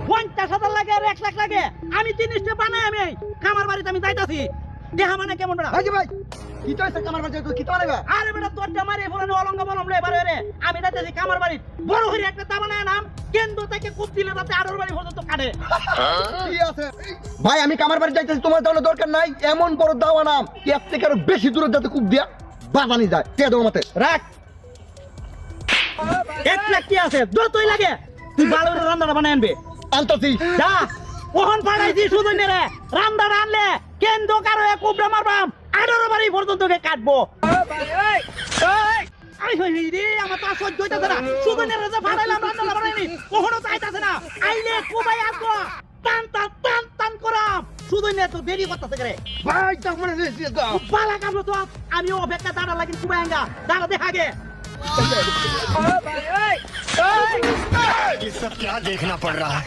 50,000 লাগে আর 1 লাখ লাগে আমি জিনিসটা বানাই আমি কামার বাড়িতে আমি যাইতাছি দেহা মানে কেমন বড় ভাই ভাই কি তো আছে কামার বাড়ি তুই কি তো আরে আরে বেটা তোরটা মারি ফলানো অলঙ্গ বলম রে এবারে রে আমি যাইতাছি কামার বাড়ি বড় হইরে একটা তা বানায় নাম কেন্দ্র থেকে কূপ দিলে তাতে আড়র বাড়ি পর্যন্ত কাটে কি আছে ভাই আমি কামার বাড়ি যাইতেছি তোমার তাহলে দরকার নাই এমন বড় দাওয়া নাম এর থেকে আরো বেশি দূরে যাতে খুব দিয়া বাজানি যায় কে দাও মতে রাখ 1 লাখ কি আছে যতই লাগে তুই ভালো করে রান্নাটা বানাই আনবে আনতাছি যা ওহন পাড়াইছি শুধু নেরে রান্নাটা আনলে কেন্দ্র কারো কুবরা মারবাম আড়র বাড়ি পর্যন্ত কাটবো আই হই রে আমার তো সহ্য হইতাছে না শুধু নেরে যে ফাড়াইলাম রান্নাটা বানাইনি ওহনো চাইতাছে না আইলে কুবাই আসবো টান টান টান টান করাম শুধু নে তো দেরি করতেছে করে ভাই তার মানে রেসি দাও বালা কামলো তো আমি অপেক্ষা দাঁড়া লাগি কুবাইঙ্গা দাঁড়া দেখা গে ये सब क्या देखना पड़ रहा है।